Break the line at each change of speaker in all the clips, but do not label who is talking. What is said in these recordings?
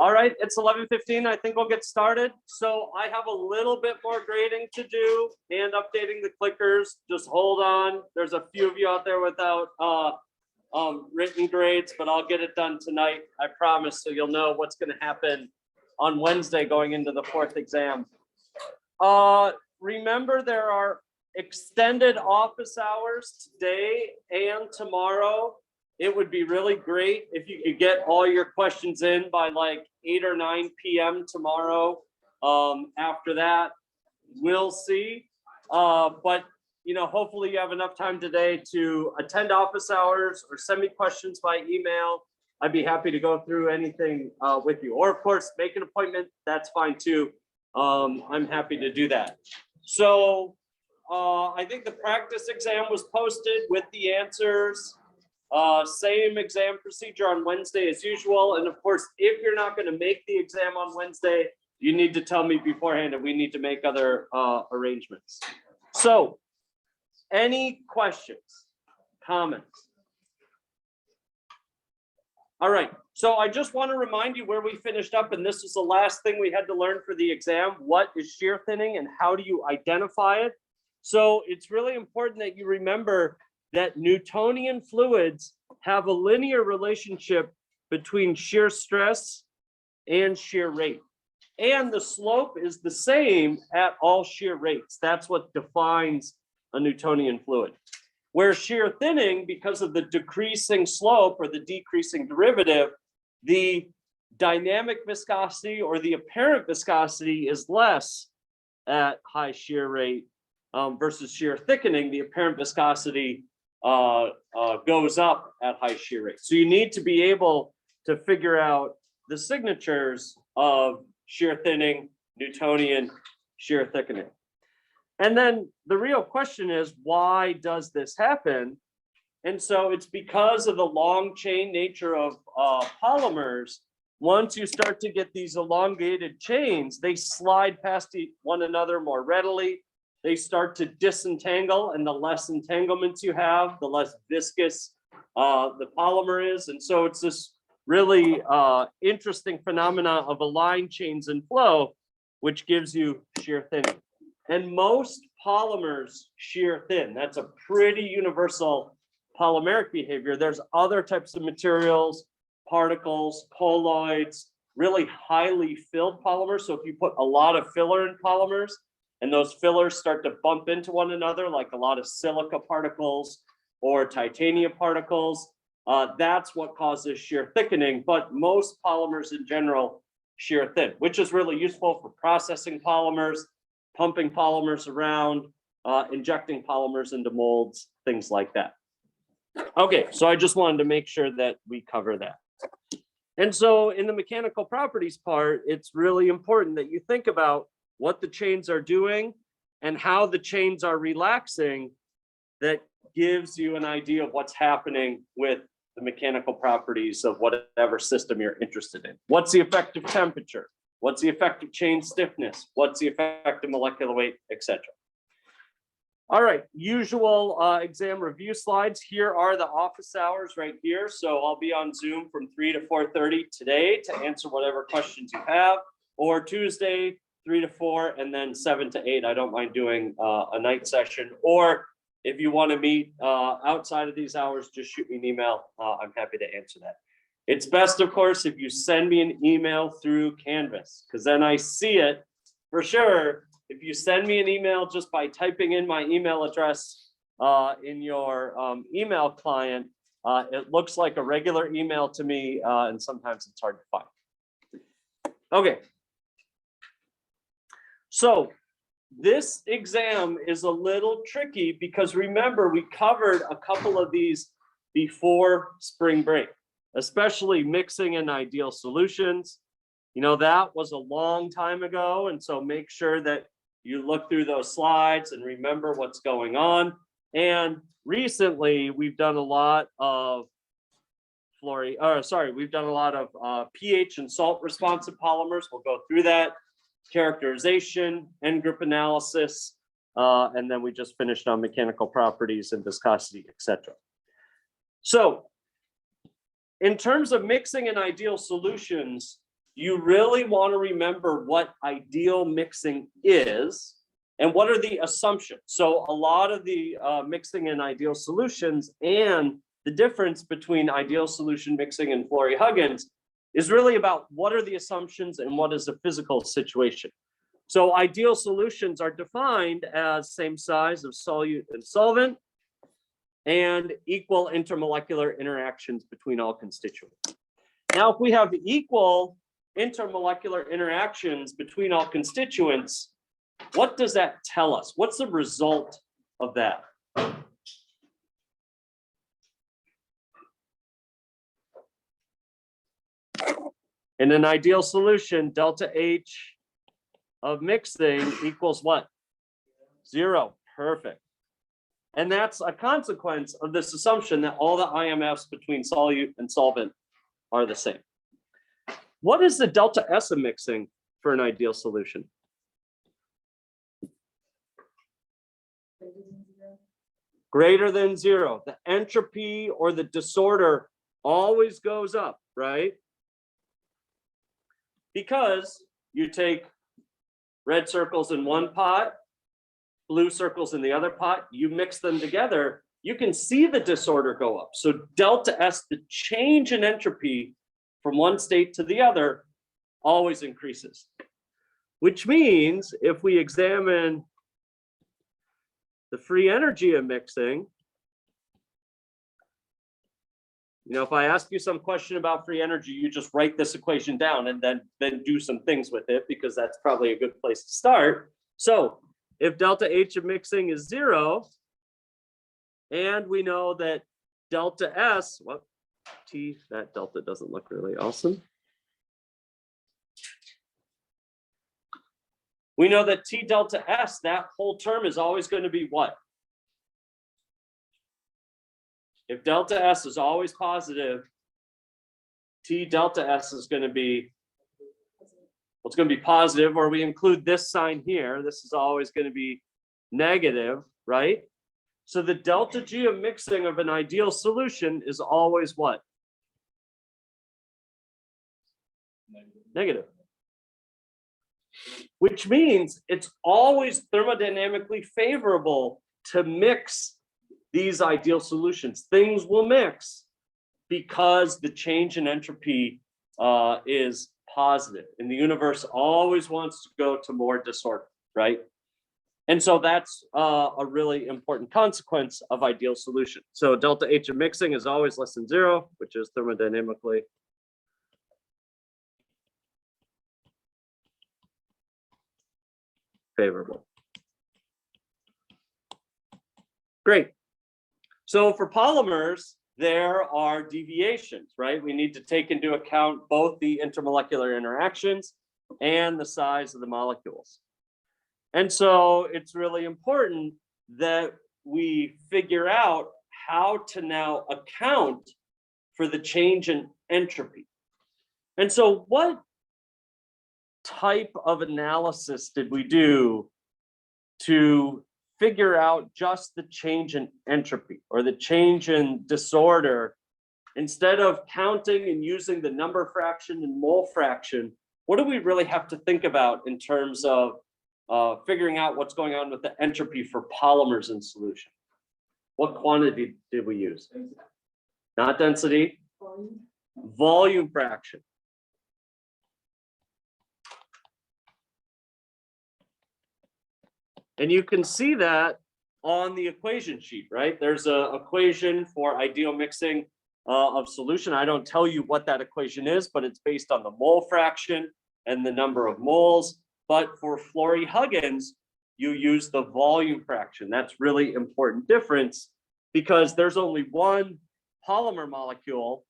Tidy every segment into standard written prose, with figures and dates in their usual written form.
All right, it's 11:15. I think we'll get started. So I have a little bit more grading to do and updating the clickers. Just hold on. There's a few of you out there without written grades, but I'll get it done tonight. I promise. So you'll know what's going to happen on Wednesday going into the fourth exam. Remember, there are extended office hours today and tomorrow. It would be really great if you could get all your questions in by like 8 or 9 p.m. tomorrow. After that, we'll see. But you know, hopefully you have enough time today to attend office hours or send me questions by email. I'd be happy to go through anything with you. Or of course, make an appointment. That's fine too. I'm happy to do that. So I think the practice exam was posted with the answers. Same exam procedure on Wednesday as usual. And of course, if you're not going to make the exam on Wednesday, you need to tell me beforehand and we need to make other arrangements. So any questions, comments? All right. So I just want to remind you where we finished up, and this is the last thing we had to learn for the exam. What is shear thinning and how do you identify it? So it's really important that you remember that Newtonian fluids have a linear relationship between shear stress and shear rate. And the slope is the same at all shear rates. That's what defines a Newtonian fluid. Where shear thinning, because of the decreasing slope or the decreasing derivative, the dynamic viscosity or the apparent viscosity is less at high shear rate versus shear thickening. The apparent viscosity goes up at high shear rate. So you need to be able to figure out the signatures of shear thinning, Newtonian, shear thickening. And then the real question is, why does this happen? And so it's because of the long chain nature of polymers. Once you start to get these elongated chains, they slide past one another more readily. They start to disentangle, and the less entanglements you have, the less viscous the polymer is. And so it's this really interesting phenomena of aligned chains in flow, which gives you shear thinning. And most polymers shear thin. That's a pretty universal polymeric behavior. There's other types of materials, particles, colloids, really highly filled polymers. So if you put a lot of filler in polymers and those fillers start to bump into one another, like a lot of silica particles or titanium particles, that's what causes shear thickening. But most polymers in general shear thin, which is really useful for processing polymers, pumping polymers around, injecting polymers into molds, things like that. Okay, so I just wanted to make sure that we cover that. And so in the mechanical properties part, it's really important that you think about what the chains are doing and how the chains are relaxing. That gives you an idea of what's happening with the mechanical properties of whatever system you're interested in. What's the effective temperature? What's the effective chain stiffness? What's the effective molecular weight, etc. All right, usual exam review slides. Here are the office hours right here. So I'll be on Zoom from 3 to 4:30 today to answer whatever questions you have, or Tuesday, 3 to 4, and then 7 to 8. I don't mind doing a night session. Or if you want to meet outside of these hours, just shoot me an email. I'm happy to answer that. It's best, of course, if you send me an email through Canvas, because then I see it for sure. If you send me an email just by typing in my email address in your email client, it looks like a regular email to me, and sometimes it's hard to find. Okay. So this exam is a little tricky because remember, we covered a couple of these before spring break, especially mixing and ideal solutions. You know, that was a long time ago. And so make sure that you look through those slides and remember what's going on. And recently we've done a lot of we've done a lot of pH and salt responsive polymers. We'll go through that, characterization, end group analysis, and then we just finished on mechanical properties and viscosity, etc. So in terms of mixing and ideal solutions, you really want to remember what ideal mixing is and what are the assumptions. So a lot of the mixing and ideal solutions and the difference between ideal solution mixing and Florey-Huggins is really about what are the assumptions and what is the physical situation. So ideal solutions are defined as same size of solute and solvent and equal intermolecular interactions between all constituents. Now, if we have equal intermolecular interactions between all constituents, what does that tell us? What's the result of that? In an ideal solution, delta H of mixing equals what? 0. Perfect. And that's a consequence of this assumption that all the IMFs between solute and solvent are the same. What is the delta S of mixing for an ideal solution? Greater than 0. The entropy or the disorder always goes up, right? Because you take red circles in one pot, blue circles in the other pot, you mix them together, you can see the disorder go up. So delta S, the change in entropy from one state to the other, always increases. Which means if we examine the free energy of mixing, if I ask you some question about free energy, you just write this equation down and then do some things with it, because that's probably a good place to start. So if delta H of mixing is 0, and we know that delta S, T, that delta doesn't look really awesome. We know that T delta S, that whole term is always going to be what? If delta S is always positive, T delta S is going to be, it's going to be positive, or we include this sign here. This is always going to be negative, right? So the delta G of mixing of an ideal solution is always what? Negative. Which means it's always thermodynamically favorable to mix these ideal solutions. Things will mix because the change in entropy is positive, and the universe always wants to go to more disorder, right? And so that's a really important consequence of ideal solution. So delta H of mixing is always less than 0, which is thermodynamically favorable. Great. So for polymers, there are deviations, right? We need to take into account both the intermolecular interactions and the size of the molecules. And so it's really important that we figure out how to now account for the change in entropy. And so what type of analysis did we do to figure out just the change in entropy or the change in disorder? Instead of counting and using the number fraction and mole fraction, what do we really have to think about in terms of figuring out what's going on with the entropy for polymers in solution? What quantity did we use? Not density, volume fraction. And you can see that on the equation sheet, right? There's an equation for ideal mixing of solution. I don't tell you what that equation is, but it's based on the mole fraction and the number of moles. But for Florey-Huggins, you use the volume fraction. That's really important difference because there's only one polymer molecule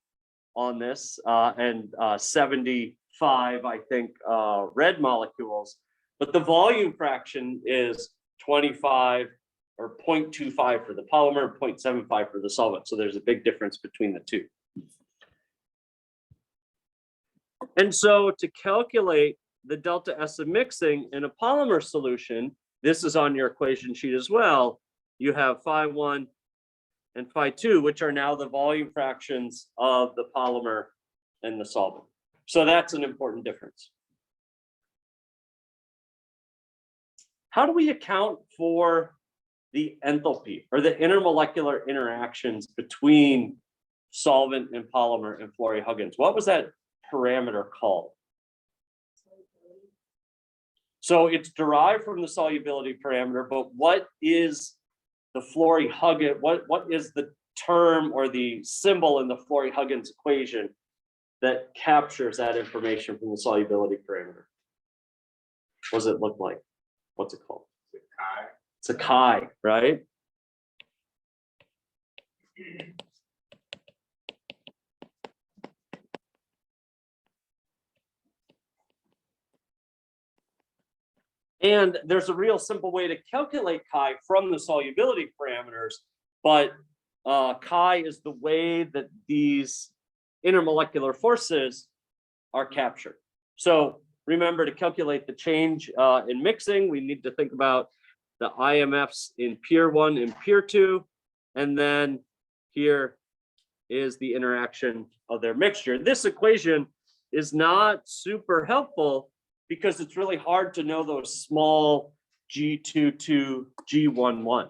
on this and 75, I think, red molecules. But the volume fraction is 25 or 0.25 for the polymer, 0.75 for the solvent. So there's a big difference between the two. And so to calculate the delta S of mixing in a polymer solution, this is on your equation sheet as well. You have phi 1 and phi 2, which are now the volume fractions of the polymer and the solvent. So that's an important difference. How do we account for the enthalpy or the intermolecular interactions between solvent and polymer in Florey-Huggins? What was that parameter called? So it's derived from the solubility parameter, but what is the Florey-Huggins, what is the term or the symbol in the Florey-Huggins equation that captures that information from the solubility parameter? What does it look like? What's it called? It's a chi, right? And there's a real simple way to calculate chi from the solubility parameters, but chi is the way that these intermolecular forces are captured. So remember, to calculate the change in mixing, we need to think about the IMFs in pier 1 and pier 2, and then here is the interaction of their mixture. This equation is not super helpful because it's really hard to know those small G22, G11.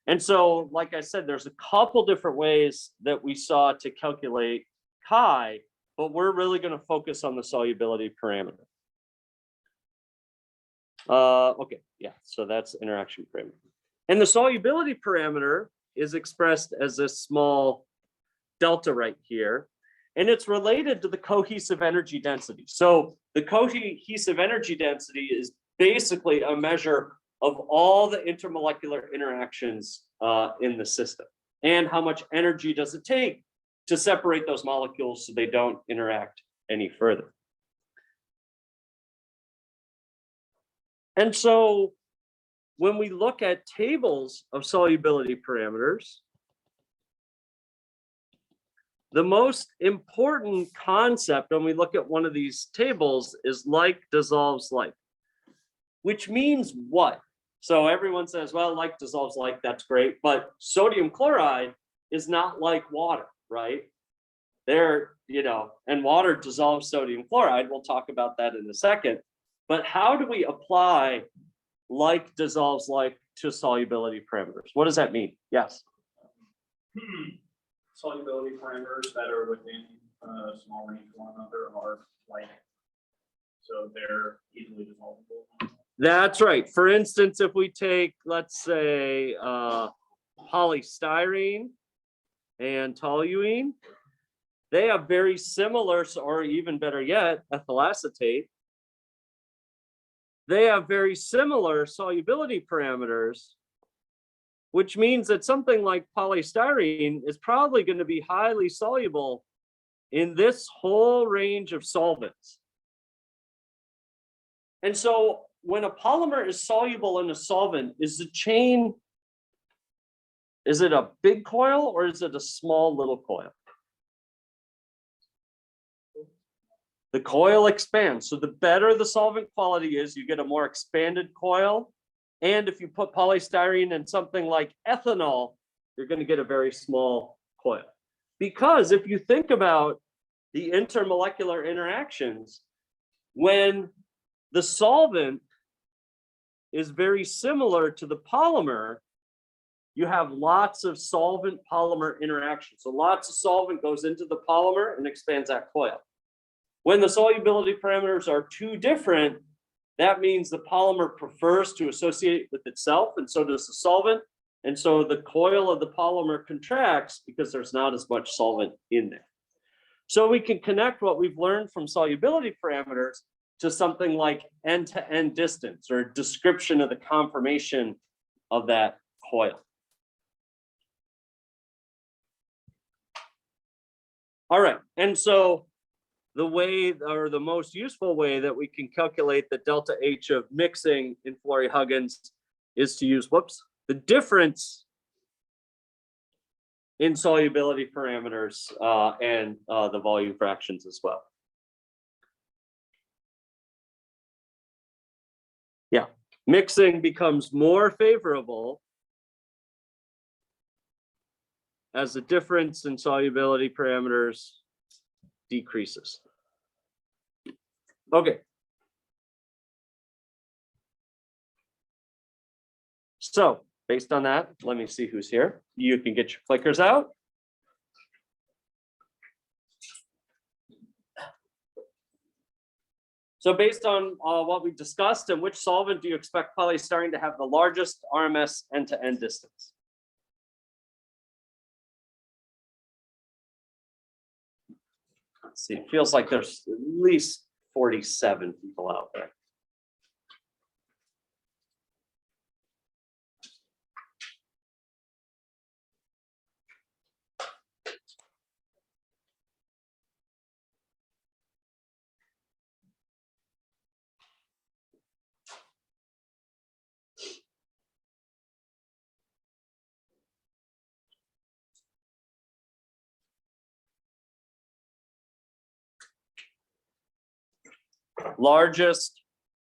And so, like I said, there's a couple different ways that we saw to calculate chi, but we're really going to focus on the solubility parameter. Okay, yeah, so that's interaction parameter. And the solubility parameter is expressed as a small delta right here, and it's related to the cohesive energy density. So the cohesive energy density is basically a measure of all the intermolecular interactions in the system, and how much energy does it take to separate those molecules so they don't interact any further. And so when we look at tables of solubility parameters, the most important concept when we look at one of these tables is like dissolves like, which means what? So everyone says, well, like dissolves like, that's great, but sodium chloride is not like water, right? There, and water dissolves sodium chloride. We'll talk about that in a second. But how do we apply like dissolves like to solubility parameters? What does that mean? Yes.
Solubility parameters that are within a small range of one another are like, so they're easily dissolvable.
That's right. For instance, if we take, let's say, polystyrene and toluene, they have very similar, or even better yet, ethyl acetate. They have very similar solubility parameters, which means that something like polystyrene is probably going to be highly soluble in this whole range of solvents. And so when a polymer is soluble in a solvent, is the chain, is it a big coil or is it a small little coil? The coil expands. So the better the solvent quality is, you get a more expanded coil. And if you put polystyrene in something like ethanol, you're going to get a very small coil. Because if you think about the intermolecular interactions, when the solvent is very similar to the polymer, you have lots of solvent polymer interactions. So lots of solvent goes into the polymer and expands that coil. When the solubility parameters are too different, that means the polymer prefers to associate with itself, and so does the solvent. And so the coil of the polymer contracts because there's not as much solvent in there. So we can connect what we've learned from solubility parameters to something like end-to-end distance, or a description of the conformation of that coil. All right, and so the way, or the most useful way that we can calculate the delta H of mixing in Florey-Huggins is to use, the difference in solubility parameters and the volume fractions as well. Yeah, mixing becomes more favorable as the difference in solubility parameters decreases. Okay. So based on that, let me see who's here. You can get your clickers out. So based on what we discussed, and which solvent do you expect polystyrene to have the largest RMS end-to-end distance? Let's see, it feels like there's at least 47 people out there. Largest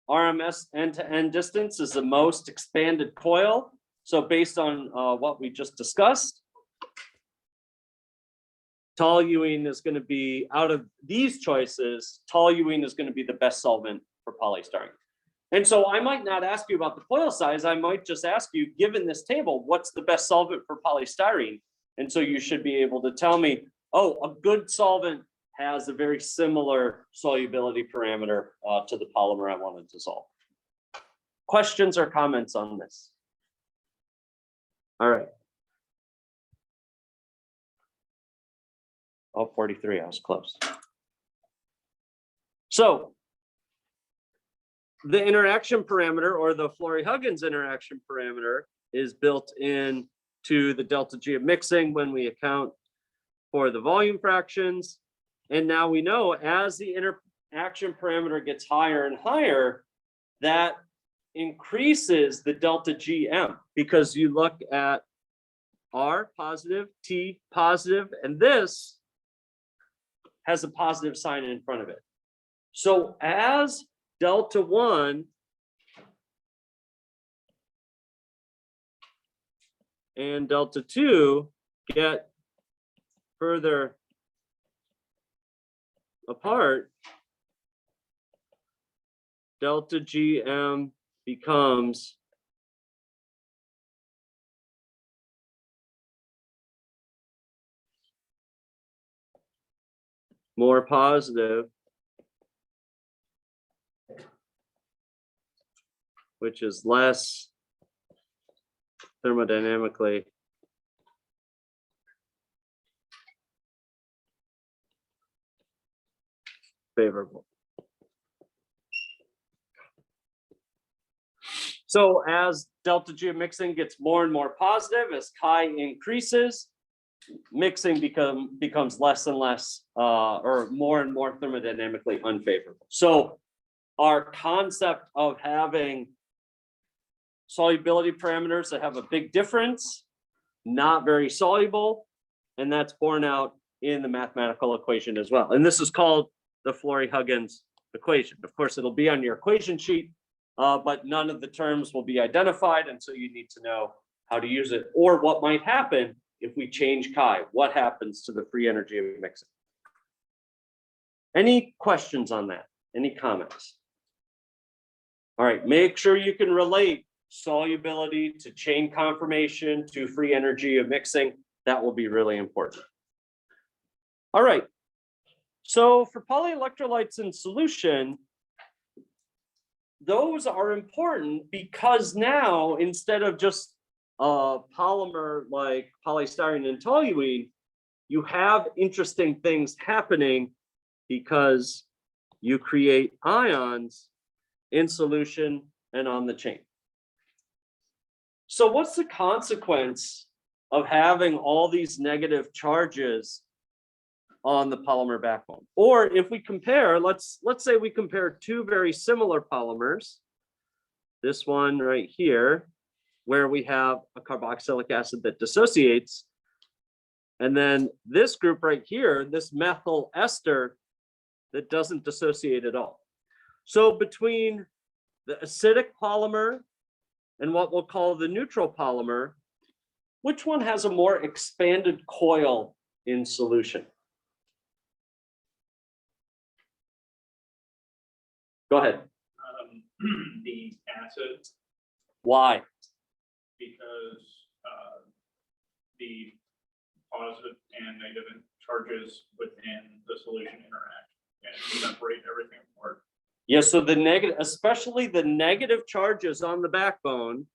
RMS end-to-end distance is the most expanded coil. So based on what we just discussed, toluene is going to be, out of these choices, toluene is going to be the best solvent for polystyrene. And so I might not ask you about the coil size. I might just ask you, given this table, what's the best solvent for polystyrene? And so you should be able to tell me, oh, a good solvent has a very similar solubility parameter to the polymer I want to dissolve. Questions or comments on this? All right. Oh, 43, I was close. So the interaction parameter, or the Flory-Huggins interaction parameter, is built in to the delta G of mixing when we account for the volume fractions. And now we know as the interaction parameter gets higher and higher, that increases the delta GM, because you look at R positive, T positive, and this has a positive sign in front of it. So as delta 1 and delta 2 get further apart, delta GM becomes more positive, which is less thermodynamically favorable. So as delta G of mixing gets more and more positive, as chi increases, mixing becomes less and less, or more and more thermodynamically unfavorable. So our concept of having solubility parameters that have a big difference, not very soluble, and that's borne out in the mathematical equation as well. And this is called the Flory-Huggins equation. Of course, it'll be on your equation sheet, but none of the terms will be identified, and so you need to know how to use it, or what might happen if we change chi. What happens to the free energy of mixing? Any questions on that? Any comments? All right, make sure you can relate solubility to chain conformation to free energy of mixing. That will be really important. All right, so for polyelectrolytes in solution, those are important because now, instead of just a polymer like polystyrene and toluene, you have interesting things happening because you create ions in solution and on the chain. So what's the consequence of having all these negative charges on the polymer backbone? Or if we compare, let's say we compare two very similar polymers, this one right here, where we have a carboxylic acid that dissociates, and then this group right here, this methyl ester that doesn't dissociate at all. So between the acidic polymer and what we'll call the neutral polymer, which one has a more expanded coil in solution? Go ahead.
The acid,
Why?
because the positive and negative charges within the solution interact and separate everything apart.
Yeah, so the negative, especially the negative charges on the backbone.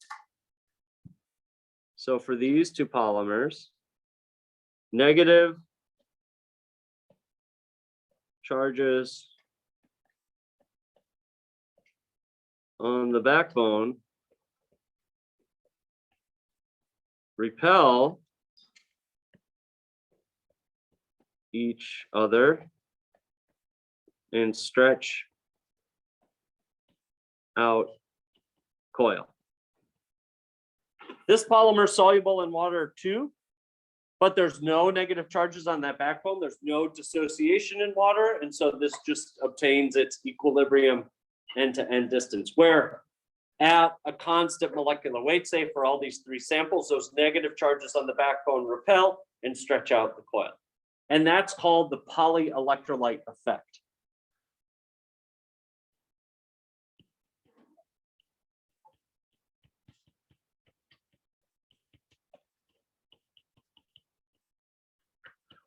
So for these two polymers, negative charges on the backbone repel each other and stretch out coil. This polymer is soluble in water too, but there's no negative charges on that backbone. There's no dissociation in water. And so this just obtains its equilibrium end-to-end distance, where at a constant molecular weight, say for all these three samples, those negative charges on the backbone repel and stretch out the coil. And that's called the polyelectrolyte effect.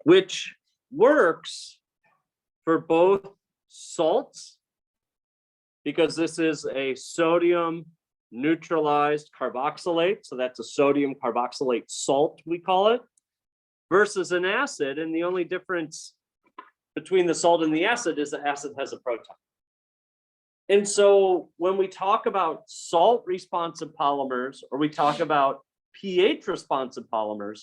Which works for both salts, because this is a sodium neutralized carboxylate. So that's a sodium carboxylate salt, we call it, versus an acid. And the only difference between the salt and the acid is the acid has a proton. And so when we talk about salt responsive polymers, or we talk about pH responsive polymers,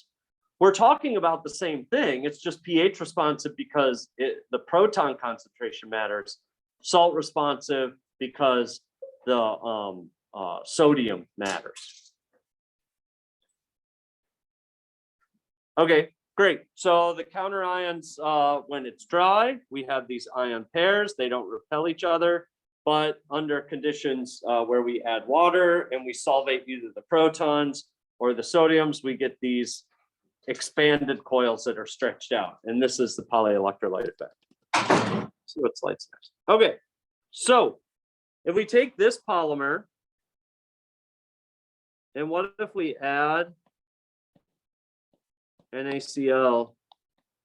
we're talking about the same thing. It's just pH responsive because the proton concentration matters. Salt responsive because the sodium matters. Okay, great. So the counter ions, when it's dry, we have these ion pairs. They don't repel each other, but under conditions where we add water and we solvate either the protons or the sodiums, we get these expanded coils that are stretched out. And this is the polyelectrolyte effect. Let's see what slide's next. Okay, so if we take this polymer, and what if we add NaCl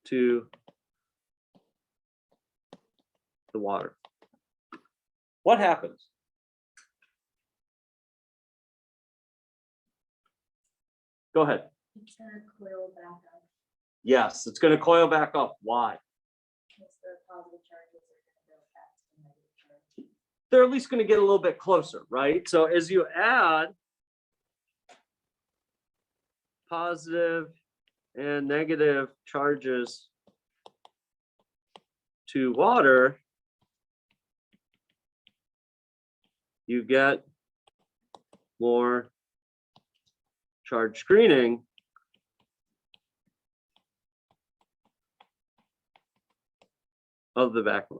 to the water? What happens? Go ahead.
It's gonna coil back up.
Yes, it's going to coil back up. Why?
Because the positive charges are gonna go back to the negative charge.
They're at least going to get a little bit closer, right? So as you add positive and negative charges to water, you get more charge screening of the backbone.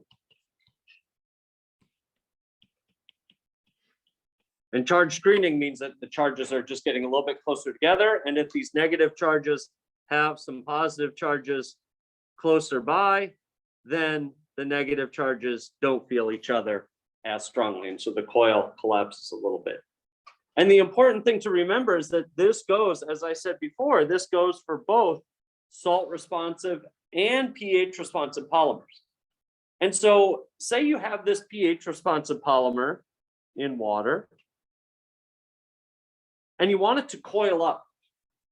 And charge screening means that the charges are just getting a little bit closer together. And if these negative charges have some positive charges closer by, then the negative charges don't feel each other as strongly. And so the coil collapses a little bit. And the important thing to remember is that this goes, as I said before, this goes for both salt responsive and pH responsive polymers. And so say you have this pH responsive polymer in water and you want it to coil up.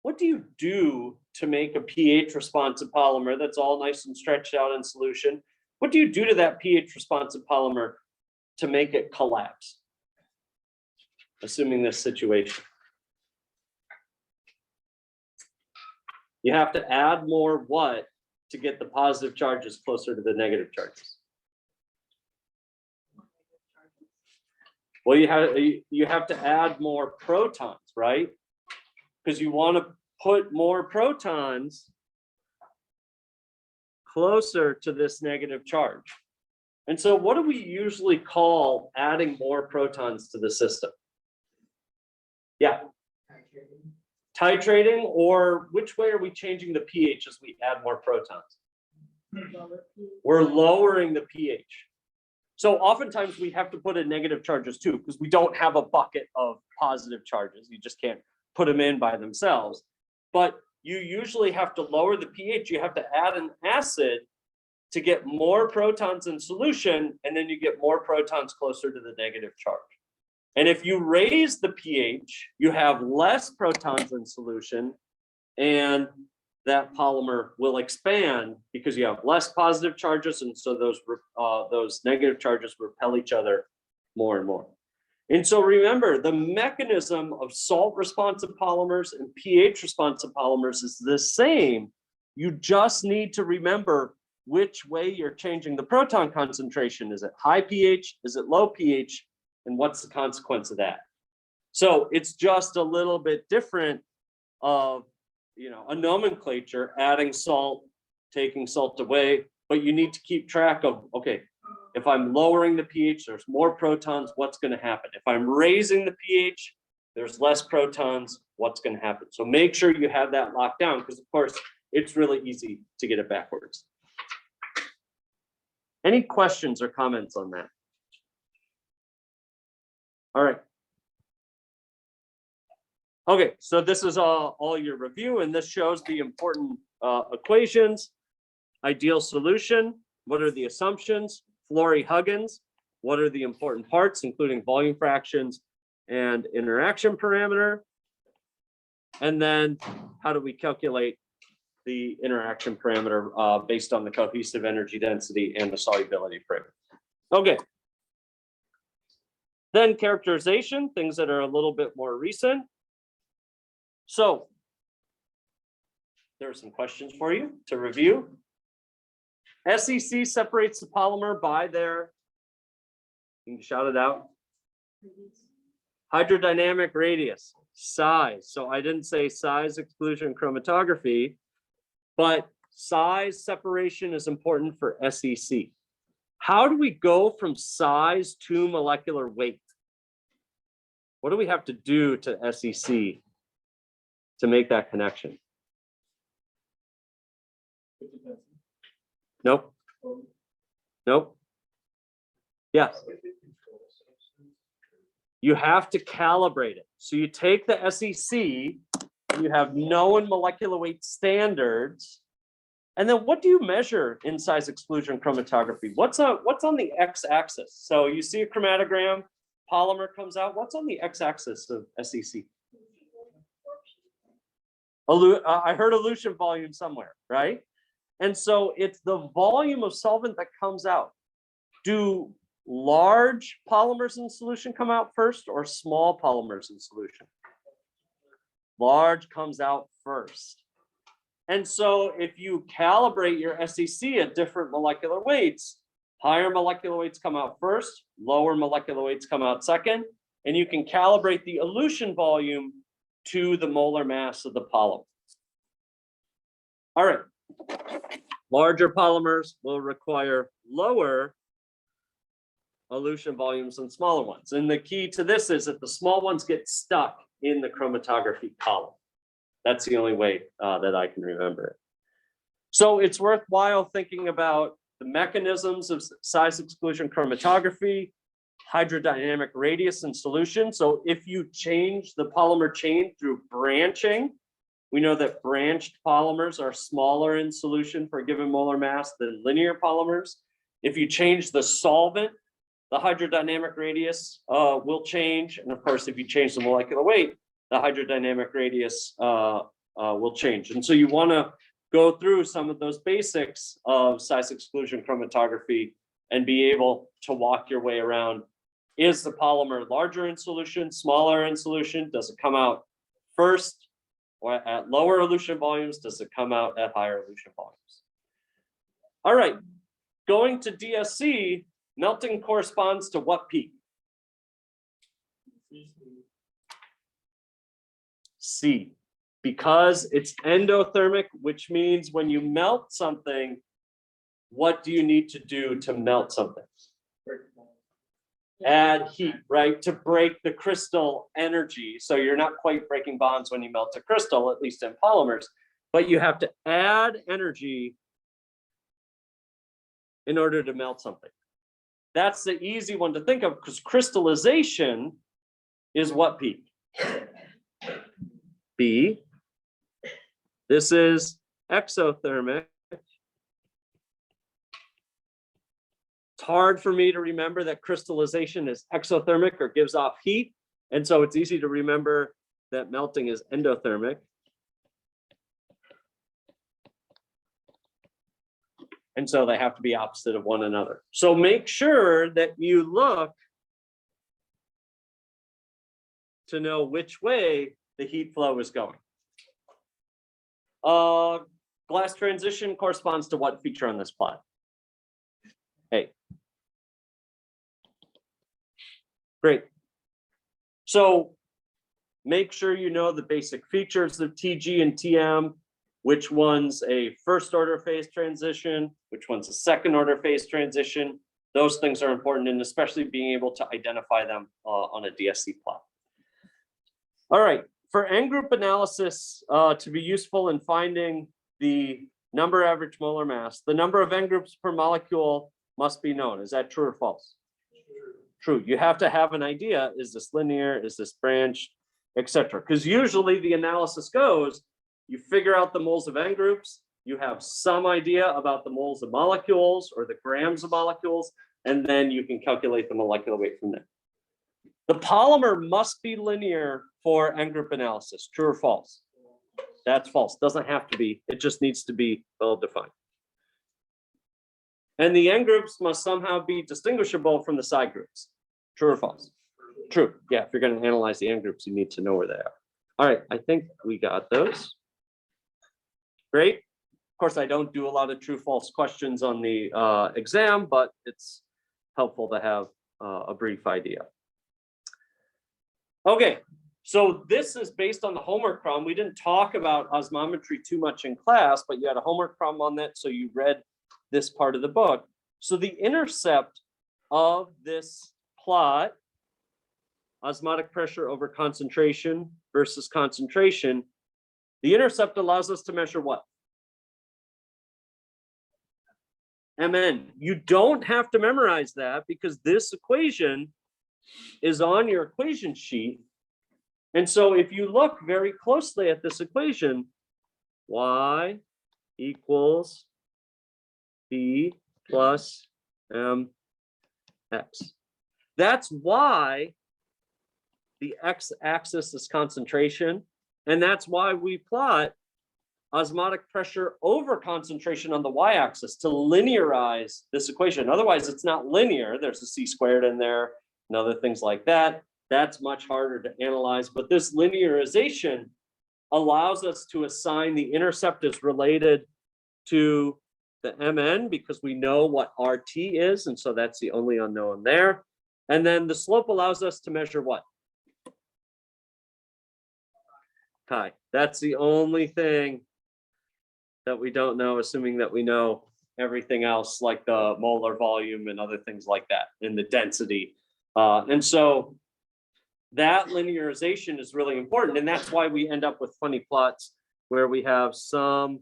What do you do to make a pH responsive polymer that's all nice and stretched out in solution? What do you do to that pH responsive polymer to make it collapse? Assuming this situation. You have to add more what to get the positive charges closer to the negative charges? Well, you have to add more protons, right? Because you want to put more protons closer to this negative charge. And so what do we usually call adding more protons to the system? Yeah. titrating, or which way are we changing the pH as we add more protons? We're lowering the pH. So oftentimes we have to put in negative charges too, because we don't have a bucket of positive charges. You just can't put them in by themselves. But you usually have to lower the pH. You have to add an acid to get more protons in solution, and then you get more protons closer to the negative charge. And if you raise the pH, you have less protons in solution, and that polymer will expand because you have less positive charges, and so those negative charges repel each other more and more. And so remember, the mechanism of salt-responsive polymers and pH-responsive polymers is the same. You just need to remember which way you're changing the proton concentration. Is it high pH? Is it low pH? And what's the consequence of that? So it's just a little bit different of, a nomenclature, adding salt, taking salt away, but you need to keep track of, okay, if I'm lowering the pH, there's more protons, what's going to happen? If I'm raising the pH, there's less protons, what's going to happen? So make sure you have that locked down, because of course, it's really easy to get it backwards. Any questions or comments on that? All right. Okay, so this is all your review, and this shows the important equations. Ideal solution, what are the assumptions? Florey-Huggins, what are the important parts, including volume fractions and interaction parameter? And then how do we calculate the interaction parameter based on the cohesive energy density and the solubility parameter? Okay. Then characterization, things that are a little bit more recent. So there are some questions for you to review. SEC separates the polymer by their, you can shout it out, hydrodynamic radius, size. So I didn't say size exclusion chromatography, but size separation is important for SEC. How do we go from size to molecular weight? What do we have to do to SEC to make that connection? Nope. Nope. Yes. You have to calibrate it. So you take the SEC, and you have known molecular weight standards. And then what do you measure in size exclusion chromatography? What's on the x-axis? So you see a chromatogram, polymer comes out. What's on the x-axis of SEC? I heard elution volume somewhere, right? And so it's the volume of solvent that comes out. Do large polymers in solution come out first, or small polymers in solution? Large comes out first. And so if you calibrate your SEC at different molecular weights, higher molecular weights come out first, lower molecular weights come out second, and you can calibrate the elution volume to the molar mass of the polymer. All right. Larger polymers will require lower elution volumes than smaller ones. And the key to this is that the small ones get stuck in the chromatography column. That's the only way that I can remember it. So it's worthwhile thinking about the mechanisms of size exclusion chromatography, hydrodynamic radius in solution. So if you change the polymer chain through branching, we know that branched polymers are smaller in solution for a given molar mass than linear polymers. If you change the solvent, the hydrodynamic radius will change. And of course, if you change the molecular weight, the hydrodynamic radius will change. And so you want to go through some of those basics of size exclusion chromatography and be able to walk your way around. Is the polymer larger in solution, smaller in solution? Does it come out first or at lower elution volumes? Does it come out at higher elution volumes? All right, going to DSC, melting corresponds to what peak? C, because it's endothermic, which means when you melt something, what do you need to do to melt something? add heat, right, to break the crystal energy. So you're not quite breaking bonds when you melt a crystal, at least in polymers, but you have to add energy in order to melt something. That's the easy one to think of because crystallization is what peak? B. This is exothermic. It's hard for me to remember that crystallization is exothermic or gives off heat. And so it's easy to remember that melting is endothermic. And so they have to be opposite of one another. So make sure that you look to know which way the heat flow is going. Glass transition corresponds to what feature on this plot? A. Great. So make sure you know the basic features of TG and TM, which one's a first order phase transition, which one's a second order phase transition. Those things are important, and especially being able to identify them on a DSC plot. All right, for N group analysis to be useful in finding the number average molar mass, the number of N groups per molecule must be known. Is that true or false? True. You have to have an idea, is this linear, is this branched, etc. Because usually the analysis goes, you figure out the moles of N groups, you have some idea about the moles of molecules or the grams of molecules, and then you can calculate the molecular weight from there. The polymer must be linear for N group analysis. True or false? That's false. Doesn't have to be. It just needs to be well defined. And the N groups must somehow be distinguishable from the side groups. True or false? True. Yeah, if you're going to analyze the N groups, you need to know where they are. All right, I think we got those. Great. Of course, I don't do a lot of true false questions on the exam, but it's helpful to have a brief idea. Okay, so this is based on the homework problem. We didn't talk about osmometry too much in class, but you had a homework problem on that, so you read this part of the book. So the intercept of this plot, osmotic pressure over concentration versus concentration, the intercept allows us to measure what? Mn. You don't have to memorize that because this equation is on your equation sheet. And so if you look very closely at this equation, y equals b plus mx. That's why the x-axis is concentration, and that's why we plot osmotic pressure over concentration on the y-axis to linearize this equation. Otherwise, it's not linear. There's a c squared in there and other things like that. That's much harder to analyze, but this linearization allows us to assign the intercept as related to the Mn because we know what RT is, and so that's the only unknown there. And then the slope allows us to measure what? Chi. That's the only thing that we don't know, assuming that we know everything else like the molar volume and other things like that, and the density. And so that linearization is really important, and that's why we end up with funny plots where we have some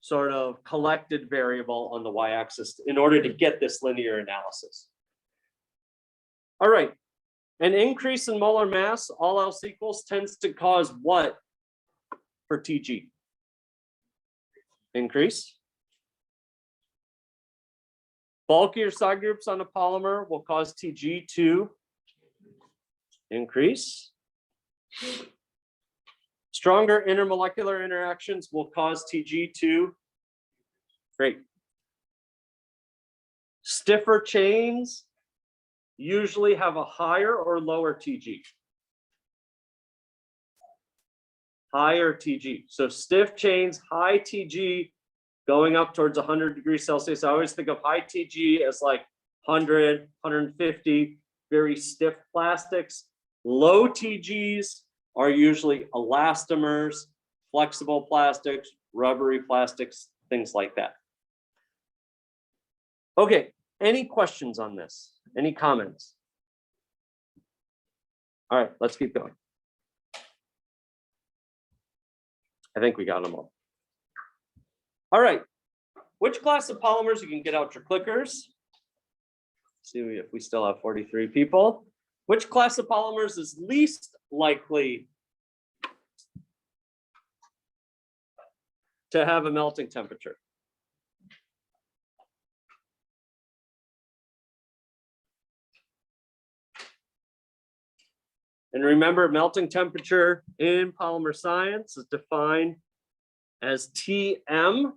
sort of collected variable on the y-axis in order to get this linear analysis. All right, an increase in molar mass, all else equals, tends to cause what for TG? Increase. Bulkier side groups on a polymer will cause TG to increase. Stronger intermolecular interactions will cause TG to great. Stiffer chains usually have a higher or lower TG. Higher TG. So stiff chains, high TG going up towards 100 degrees Celsius. I always think of high TG as like 100, 150, very stiff plastics. Low TGs are usually elastomers, flexible plastics, rubbery plastics, things like that. Okay, any questions on this? Any comments? All right, let's keep going. I think we got them all. All right, which class of polymers, you can get out your clickers. See if we still have 43 people. Which class of polymers is least likely to have a melting temperature? And remember, melting temperature in polymer science is defined as Tm.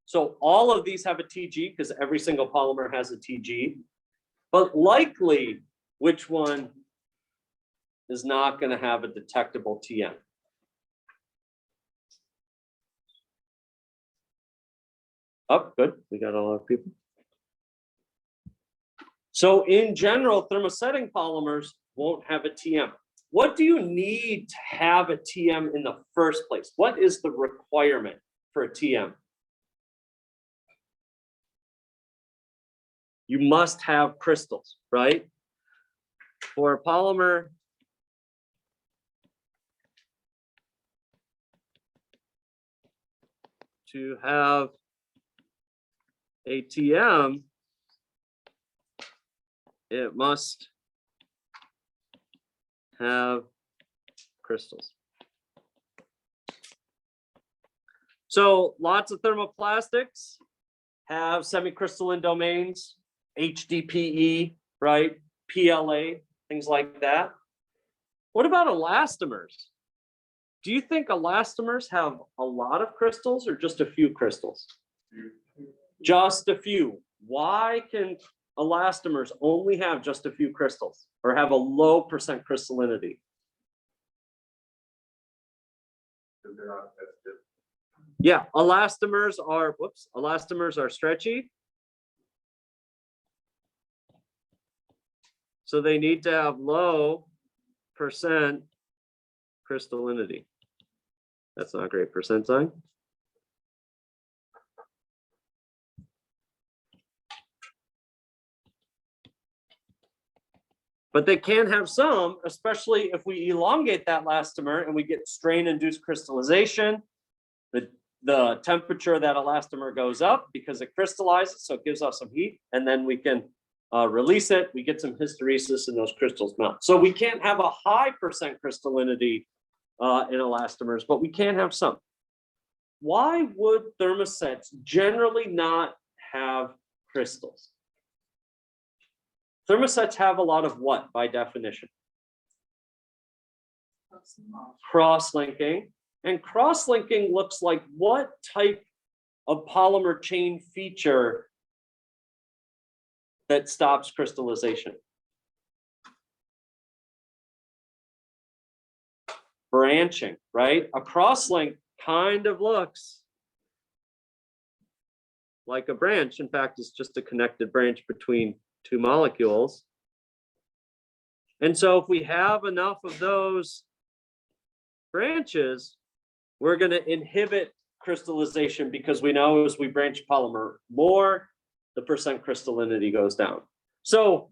So all of these have a Tg because every single polymer has a Tg. But likely, which one is not going to have a detectable Tm? Oh, good. We got a lot of people. So in general, thermosetting polymers won't have a Tm. What do you need to have a Tm in the first place? What is the requirement for a Tm? You must have crystals, right? For a polymer to have a Tm, it must have crystals. So lots of thermoplastics have semicrystalline domains, HDPE, right? PLA, things like that. What about elastomers? Do you think elastomers have a lot of crystals or just a few crystals? Just a few. Why can elastomers only have just a few crystals or have a low percent crystallinity? Yeah, elastomers are stretchy. So they need to have low percent crystallinity. That's not a great percent sign. But they can have some, especially if we elongate that elastomer and we get strain-induced crystallization. The temperature of that elastomer goes up because it crystallizes, so it gives off some heat, and then we can release it. We get some hysteresis and those crystals melt. So we can't have a high percent crystallinity in elastomers, but we can have some. Why would thermosets generally not have crystals? Thermosets have a lot of what by definition? Cross-linking. And cross-linking looks like what type of polymer chain feature that stops crystallization? Branching, right? A cross-link kind of looks like a branch. In fact, it's just a connected branch between two molecules. And so if we have enough of those branches, we're going to inhibit crystallization because we know as we branch polymer more, the percent crystallinity goes down. So,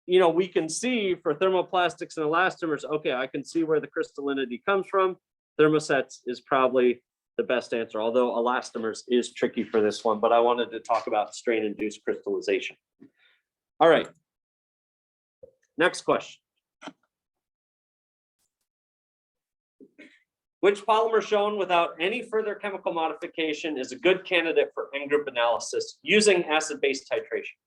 you know, we can see for thermoplastics and elastomers, okay, I can see where the crystallinity comes from. Thermosets is probably the best answer, although elastomers is tricky for this one, but I wanted to talk about strain-induced crystallization. All right, next question. Which polymer shown without any further chemical modification is a good candidate for N-group analysis using acid-base titration?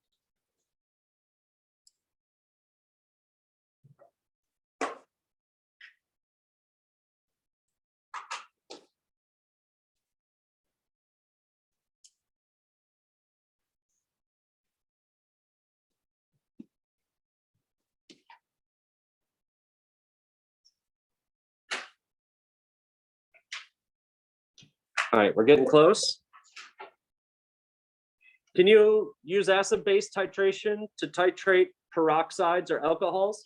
All right, we're getting close. Can you use acid-base titration to titrate peroxides or alcohols?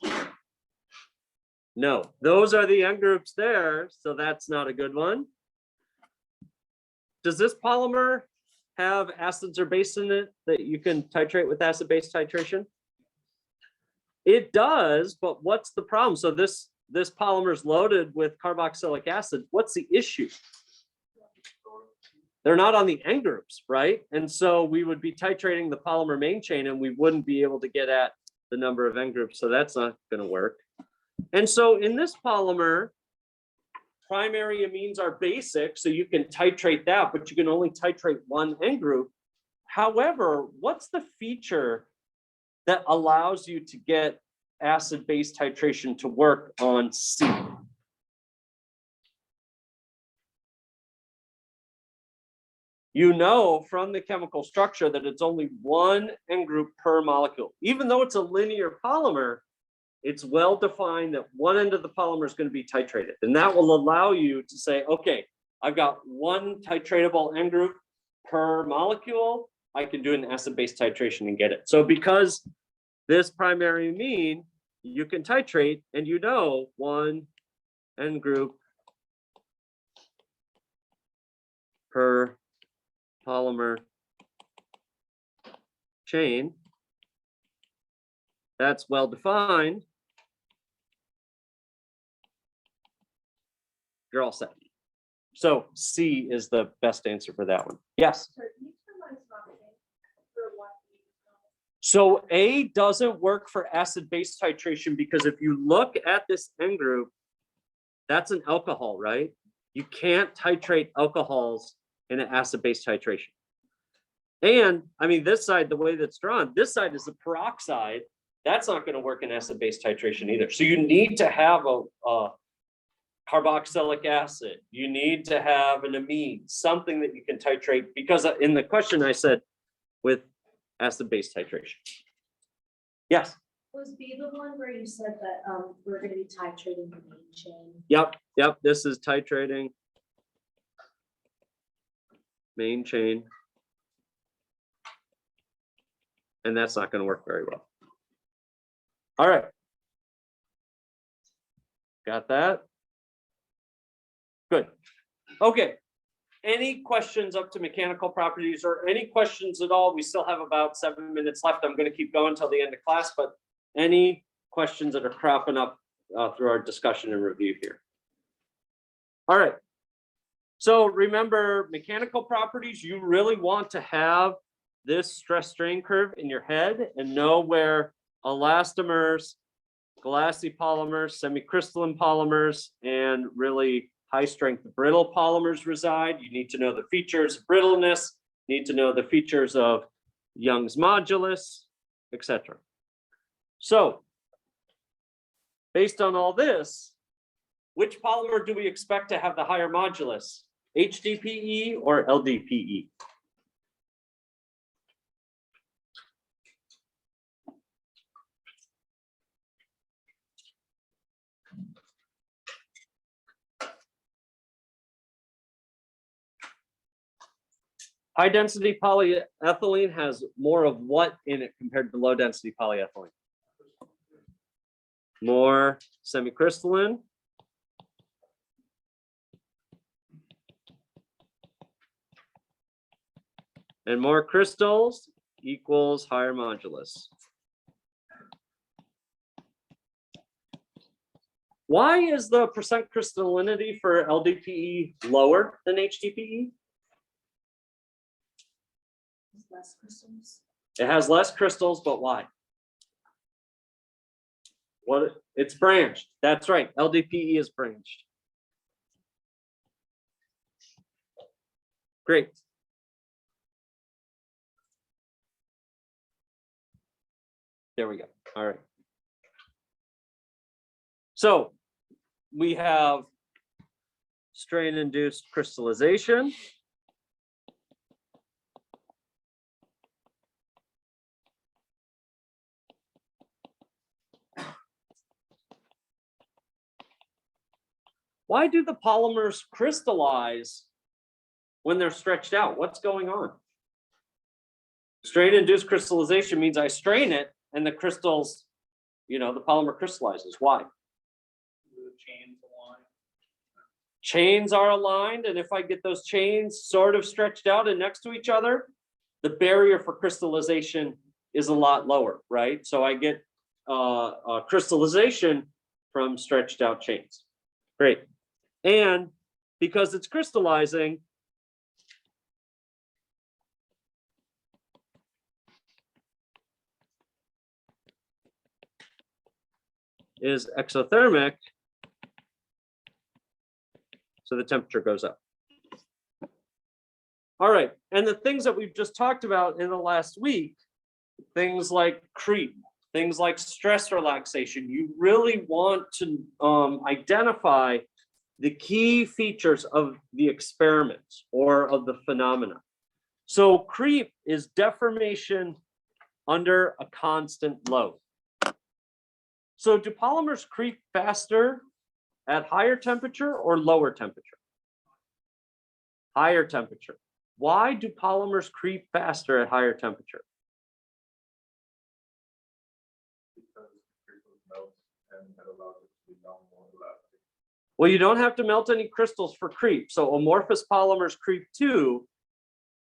No, those are the N groups there, so that's not a good one. Does this polymer have acids or base in it that you can titrate with acid-base titration? It does, but what's the problem? So this polymer is loaded with carboxylic acid. What's the issue? They're not on the N groups, right? And so we would be titrating the polymer main chain and we wouldn't be able to get at the number of N groups. So that's not going to work. And so in this polymer, primary amines are basic, so you can titrate that, but you can only titrate one N group. However, what's the feature that allows you to get acid-base titration to work on C? You know from the chemical structure that it's only one N group per molecule. Even though it's a linear polymer, it's well defined that one end of the polymer is going to be titrated. And that will allow you to say, okay, I've got one titratable N group per molecule. I can do an acid-base titration and get it. So because this primary amine, you can titrate and you know one N group per polymer chain. That's well defined. You're all set. So C is the best answer for that one. Yes. So A doesn't work for acid-base titration because if you look at this N group, that's an alcohol, right? You can't titrate alcohols in an acid-base titration. And I mean, this side, the way that's drawn, this side is the peroxide. That's not going to work in acid-base titration either. So you need to have a carboxylic acid. You need to have an amine, something that you can titrate, because in the question I said with acid-base titration. Yes.
Was B the one where you said that we're going to be titrating the main chain?
Yep. This is titrating main chain. And that's not going to work very well. All right. Got that? Good. Okay. Any questions up to mechanical properties or any questions at all? We still have about 7 minutes left. I'm going to keep going till the end of class, but any questions that are cropping up through our discussion and review here? All right. So remember, mechanical properties, you really want to have this stress strain curve in your head and know where elastomers, glassy polymers, semicrystalline polymers, and really high strength brittle polymers reside. You need to know the features of brittleness, need to know the features of Young's modulus, etc. So based on all this, which polymer do we expect to have the higher modulus? HDPE or LDPE? High density polyethylene has more of what in it compared to low density polyethylene? More semicrystalline. And more crystals equals higher modulus. Why is the percent crystallinity for LDPE lower than HDPE?
Less crystals.
It has less crystals, but why? What? It's branched. That's right. LDPE is branched. Great. There we go. All right. So we have strain-induced crystallization. Why do the polymers crystallize when they're stretched out? What's going on? Strain-induced crystallization means I strain it and the crystals, the polymer crystallizes. Why?
The chains align.
Chains are aligned, and if I get those chains sort of stretched out and next to each other, the barrier for crystallization is a lot lower, right? So I get crystallization from stretched out chains. Great. And because it's crystallizing, is exothermic, so the temperature goes up. All right, and the things that we've just talked about in the last week, things like creep, things like stress relaxation, you really want to identify the key features of the experiments or of the phenomena. So creep is deformation under a constant load. So do polymers creep faster at higher temperature or lower temperature? Higher temperature. Why do polymers creep faster at higher temperature?
Because crystals melt and that allows it to become more elastic.
Well, you don't have to melt any crystals for creep. So amorphous polymers creep too.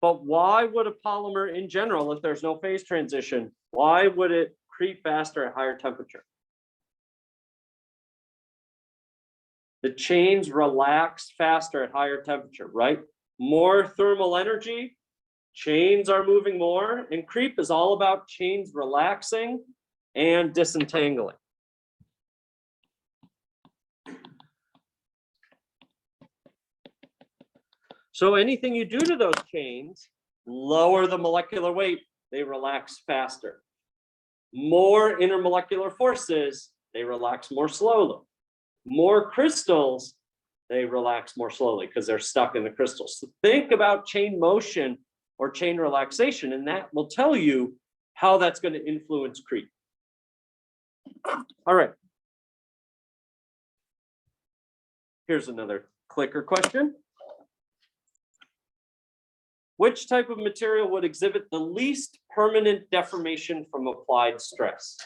But why would a polymer in general, if there's no phase transition, why would it creep faster at higher temperature? The chains relax faster at higher temperature, right? More thermal energy, chains are moving more, and creep is all about chains relaxing and disentangling. So anything you do to those chains, lower the molecular weight, they relax faster. More intermolecular forces, they relax more slowly. More crystals, they relax more slowly because they're stuck in the crystals. So think about chain motion or chain relaxation, and that will tell you how that's going to influence creep. All right. Here's another clicker question. Which type of material would exhibit the least permanent deformation from applied stress?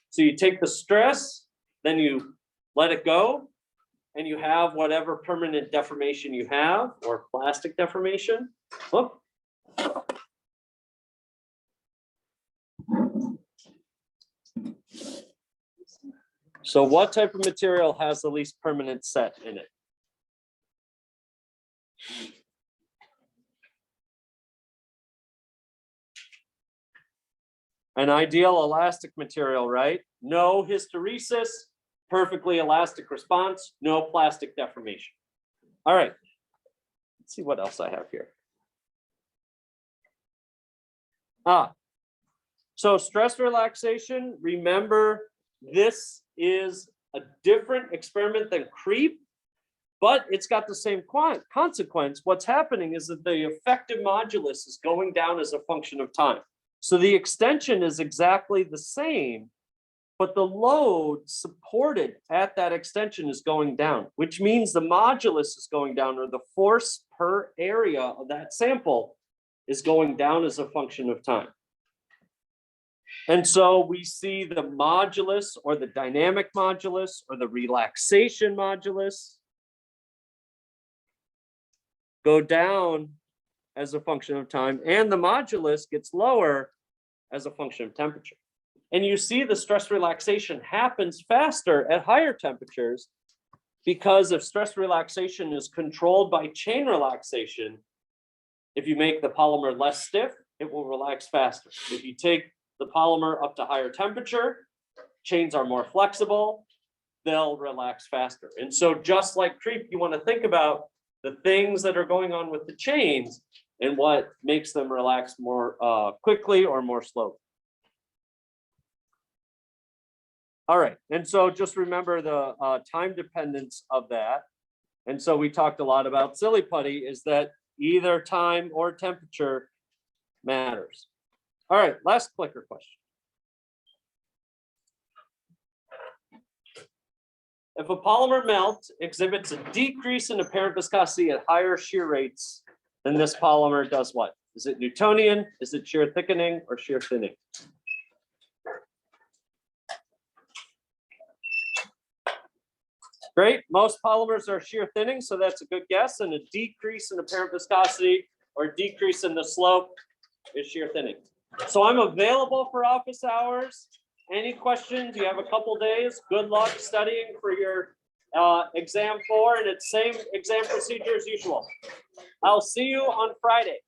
So you take the stress, then you let it go, and you have whatever permanent deformation you have, or plastic deformation. Look. So what type of material has the least permanent set in it? An ideal elastic material, right? No hysteresis, perfectly elastic response, no plastic deformation. All right, let's see what else I have here. So stress relaxation, remember this is a different experiment than creep, but it's got the same consequence. What's happening is that the effective modulus is going down as a function of time. So the extension is exactly the same, but the load supported at that extension is going down, which means the modulus is going down, or the force per area of that sample is going down as a function of time. And so we see the modulus or the dynamic modulus or the relaxation modulus go down as a function of time, and the modulus gets lower as a function of temperature. And you see the stress relaxation happens faster at higher temperatures, because if stress relaxation is controlled by chain relaxation, if you make the polymer less stiff, it will relax faster. If you take the polymer up to higher temperature, chains are more flexible, they'll relax faster. And so just like creep, you want to think about the things that are going on with the chains and what makes them relax more quickly or more slowly. All right, and so just remember the time dependence of that. And so we talked a lot about silly putty, is that either time or temperature matters. All right, last clicker question. If a polymer melt exhibits a decrease in apparent viscosity at higher shear rates, then this polymer does what? Is it Newtonian? Is it shear thickening or shear thinning? Great, most polymers are shear thinning, so that's a good guess. And a decrease in apparent viscosity or decrease in the slope is shear thinning. So I'm available for office hours. Any questions? You have a couple days. Good luck studying for your exam 4, and it's same exam procedure as usual. I'll see you on Friday.